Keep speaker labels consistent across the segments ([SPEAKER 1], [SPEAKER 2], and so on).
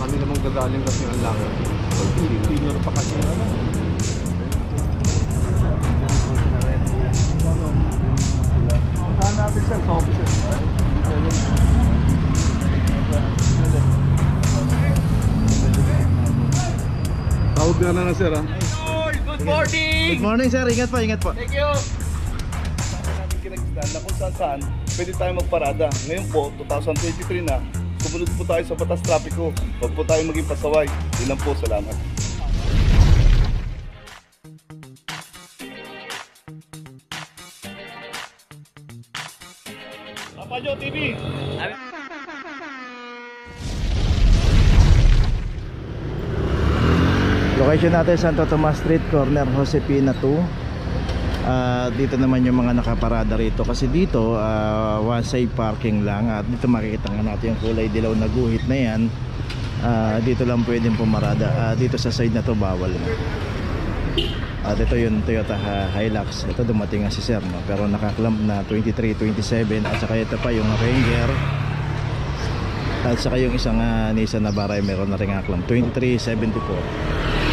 [SPEAKER 1] kami namang gagaling kasi ang langit.
[SPEAKER 2] Senior pa kasi ano. Saan natin siya sa office?
[SPEAKER 1] Tawag na sir ha.
[SPEAKER 2] Good morning!
[SPEAKER 3] Good morning sir, ingat po, ingat po.
[SPEAKER 2] Thank you! Natin kinag-stand na kung saan pwede tayo magparada. Ngayon po, 2023 na, sumunod po tayo sa batas trapiko. Huwag po tayo maging pasaway. Yun lang po, salamat. Papajo TV!
[SPEAKER 3] Location natin Santo Tomas Street, corner Josepina 2. Dito naman yung mga nakaparada rito kasi dito one side parking lang at dito makikita nga natin yung kulay dilaw na guhit na yan. Dito lang pwedeng pumarada. Dito sa side na to bawal na. Ito yung Toyota Hilux. Ito dumating nga si sir no? Pero nakaklamp na 23, 27 at saka ito pa yung Ranger at saka yung isang Nissan Navara meron na rin nakaklamp 2374.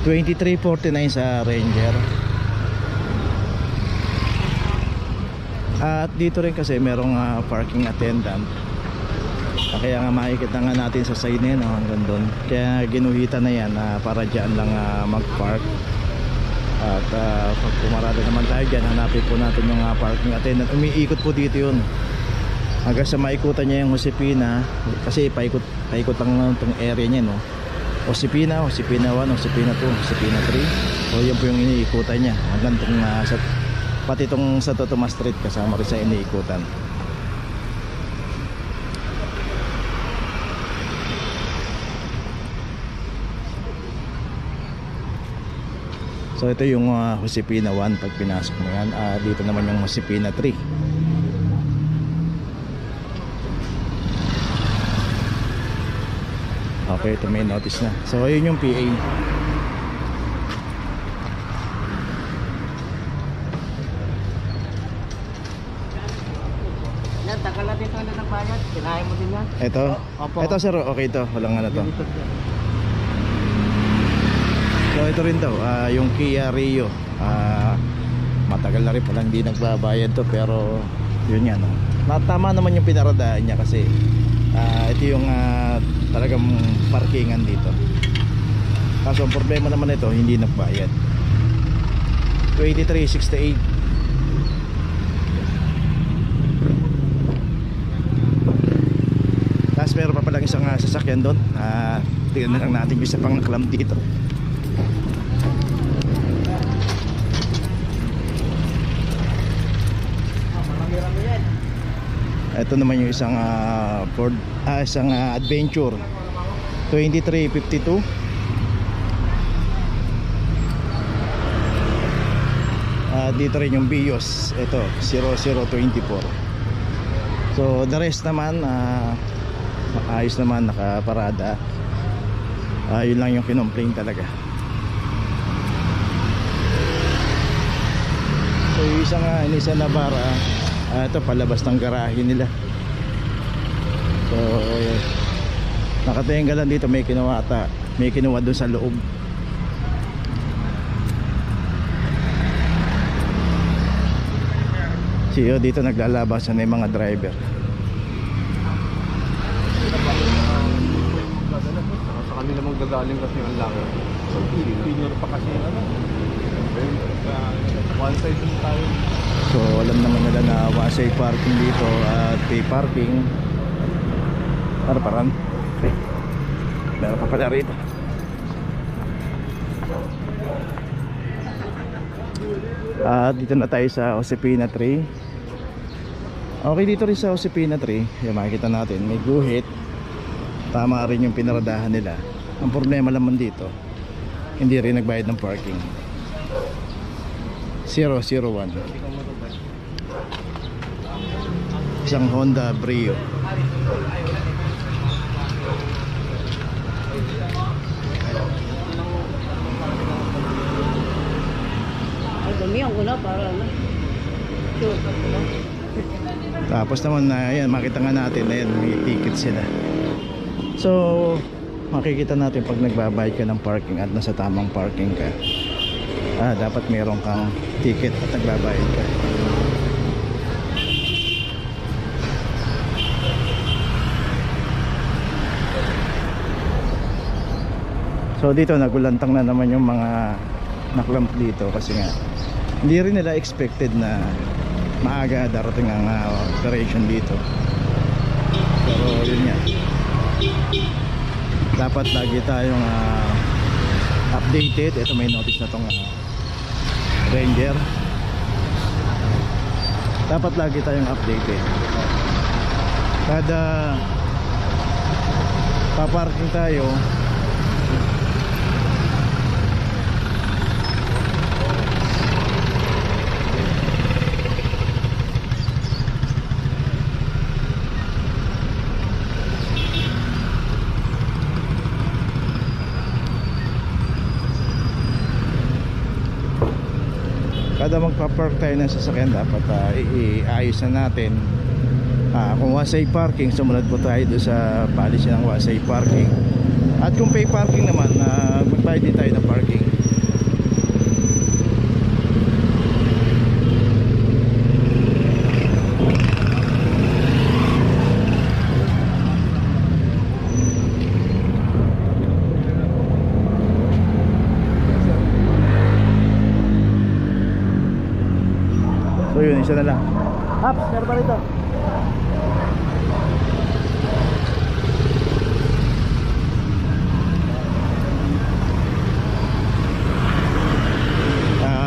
[SPEAKER 3] 2349 sa Ranger. At dito rin kasi merong parking attendant. Kaya nga makikita nga natin sa side na yun, hanggang doon. Kaya ginuhitan na yan para dyan lang mag-park. At pag pumarada naman tayo dyan, hanapin po natin yung parking attendant. Umiikot po dito yun hanggang sa maikutan niya yung Josepina. Kasi paikot lang itong area niya no. Josepina 1, Josepina 2, Josepina 3. O yun po yung iniikutan niya hanggang itong pati itong Santo Tomas Street kasama rin sa iniikutan. So ito yung Josepina 1 pag pinasok mo yan. Dito naman yung Josepina 3. Okay, ito may notice na. So ayun yung PA.
[SPEAKER 4] Tagal natin ito na nagbayad. Kinahin mo din yan.
[SPEAKER 3] Ito?
[SPEAKER 4] Opo.
[SPEAKER 3] Ito sir, okay ito. Walang ano to. So ito rin daw, yung Kia Rio. Matagal na rin palang hindi nagbabayad to. Pero yun yan. Tama naman yung pinaradaan niya kasi ito yung talagang parkingan dito. Kaso ang problema naman ito, hindi nagbayad. 2368. Tapos meron pa palang isang sasakyan doon. Tingnan na lang natin yung isa pang naklam dito. Ito naman yung isang Ford, isang Adventure 2352. Dito rin yung Vios. Ito 0024. So the rest naman ayos naman, nakaparada. Yun lang yung kinomplain talaga. So yung isang Nissan Navara, ito palabas ng garahe nila. So nakatingin lang dito, may kinuha ata, may kinuha dun sa loob. Siyo dito naglalabasan na yung mga driver.
[SPEAKER 1] Sa kami namang gagaling kasi ang langit.
[SPEAKER 2] Senior pa kasi ano. One side din tayo.
[SPEAKER 3] So alam naman nila na one-side parking dito at pay parking. Parang meron pa pala rito. Dito na tayo sa Josepina 3. Okay, dito rin sa Josepina 3 yung makikita natin may guhit. Tama rin yung pinaradahan nila. Ang problema naman dito, hindi rin nagbayad ng parking. 001. Isang Honda Brio.
[SPEAKER 4] Ay, dumi ang una para ano. Sure.
[SPEAKER 3] Tapos naman ayan, makita nga natin ayan, may ticket sila. So makikita natin pag nagbabayad ka ng parking at nasa tamang parking ka, dapat meron kang ticket at nagbabayad ka. So dito nagulantang na naman yung mga naklamp dito kasi nga hindi rin nila expected na maaga darating ang operation dito. Pero yun nga, dapat lagi tayong updated. Ito may notice na tong Ranger. Dapat lagi tayong updated. Kada paparking tayo, kada magpa-park tayo ng sasakyan dapat iayos na natin. Kung wasay parking, sumunod po tayo doon sa policy ng wasay parking. At kung pay parking naman, magbayad din tayo ng parking. So yun, isa na lang. Haps, meron pa rito.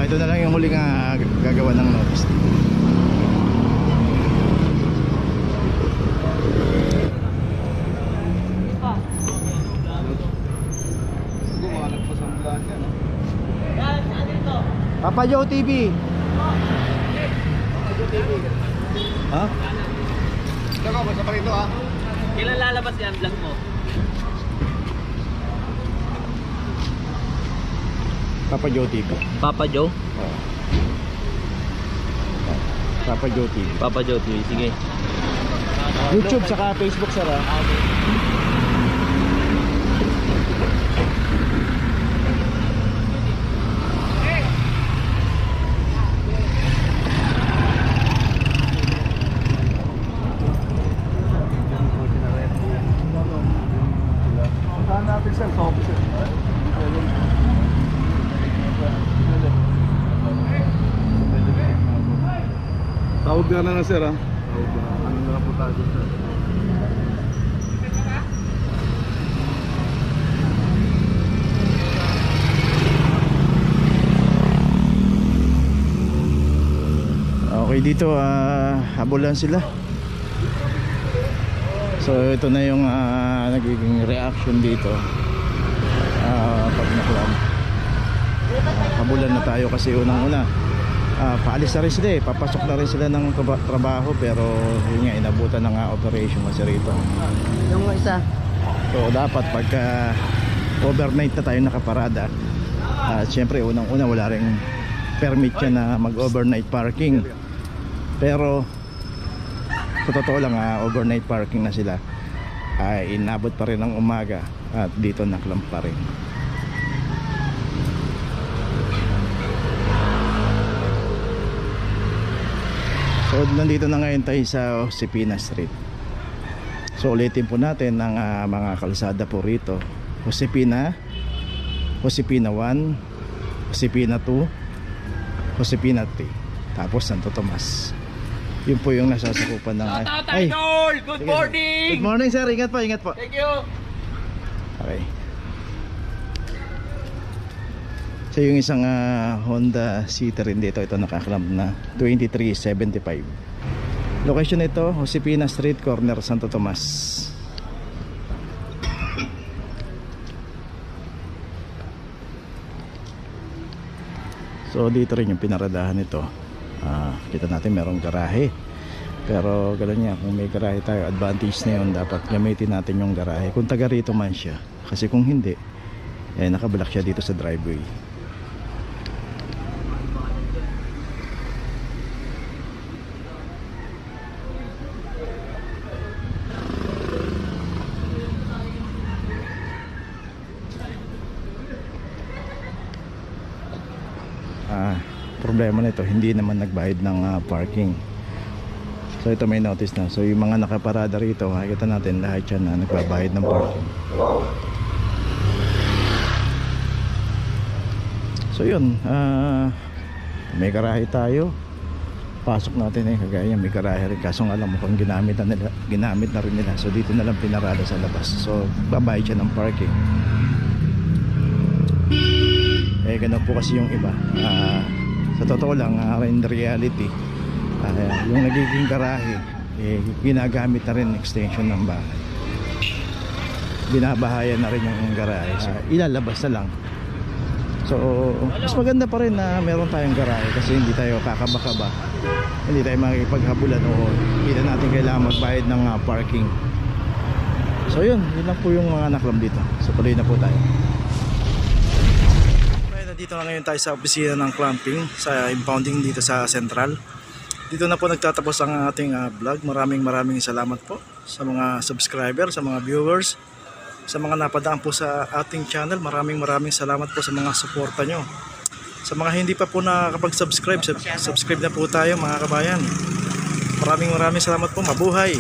[SPEAKER 3] Ito na lang yung huling gagawa ng notice. Papa Joe TV. Ha?
[SPEAKER 1] Ikaw, basta pa rito ha.
[SPEAKER 4] Kailan lalabas yan vlog mo?
[SPEAKER 3] Papa Joe TV.
[SPEAKER 4] Papa Joe?
[SPEAKER 3] Papa Joe TV.
[SPEAKER 4] Papa Joe TV, sige.
[SPEAKER 3] YouTube saka Facebook sir ha.
[SPEAKER 1] Tawag na sir ha. Tawag na. Ano na po tayo sir?
[SPEAKER 3] Okay dito, habulan sila. So ito na yung nagiging reaction dito pag naklam. Habulan na tayo kasi unang-una paalis na rin sila papasok na rin sila ng trabaho, pero yun nga, inabutan na nga operation kasi rito.
[SPEAKER 4] Yung isa.
[SPEAKER 3] So dapat pagka overnight na tayo nakaparada, syempre unang-una wala ring permit yan na mag-overnight parking. Pero sa totoo lang, overnight parking na sila, inabot pa rin ng umaga at dito naklam pa rin. So nandito na ngayon tayo sa Josefina Street. So ulitin po natin ang mga kalsada po rito. Josefina 1, Josefina 2, Josefina 3, tapos Santo Tomas. Yun po yung nasasakupan ng ay,
[SPEAKER 4] Good morning!
[SPEAKER 3] good morning sir, ingat po, ingat po.
[SPEAKER 4] Thank you!
[SPEAKER 3] Okay. So yung isang Honda City rin dito, ito nakaklamp na 2375. Location nito, Josefina Street, corner Santo Tomas. So dito rin yung pinaradahan nito. Kita natin merong garahe, pero gano'n niya, kung may garahe tayo, advantage na yun, dapat gamitin natin yung garahe kung taga rito man siya, kasi kung hindi, nakablock siya dito sa driveway. problema nito, hindi naman nagbayad ng parking. So ito may notice na. So yung mga nakaparada rito, makikita natin lahat yan na nagbabayad ng parking. So yun, may garahe tayo. Pasok natin kagaya may garahe rin. Kaso nga lang mukhang ginamit na rin nila. So dito na lang pinarada sa labas. So babayad siya ng parking. Ganun po kasi yung iba. Sa totoo lang, in reality, yung nagiging garahe, ginagamit na rin extension ng bahay. Binabahayan na rin yung garahe. Ilalabas na lang. So, mas maganda pa rin na meron tayong garahe kasi hindi tayo kakaba-kaba. Hindi tayo makikipaghabulan o hindi na natin kailangan magbayad ng parking. So yun lang po yung mga naklam dito. So tuloy na po tayo. Okay, nandito na ngayon tayo sa opisina ng clamping sa impounding dito sa Central. Dito na po nagtatapos ang ating vlog. Maraming salamat po sa mga subscriber, sa mga viewers, sa mga napadaan po sa ating channel. Maraming salamat po sa mga suporta nyo. Sa mga hindi pa po nakakapag-subscribe, subscribe na po tayo mga kabayan. Maraming salamat po. Mabuhay!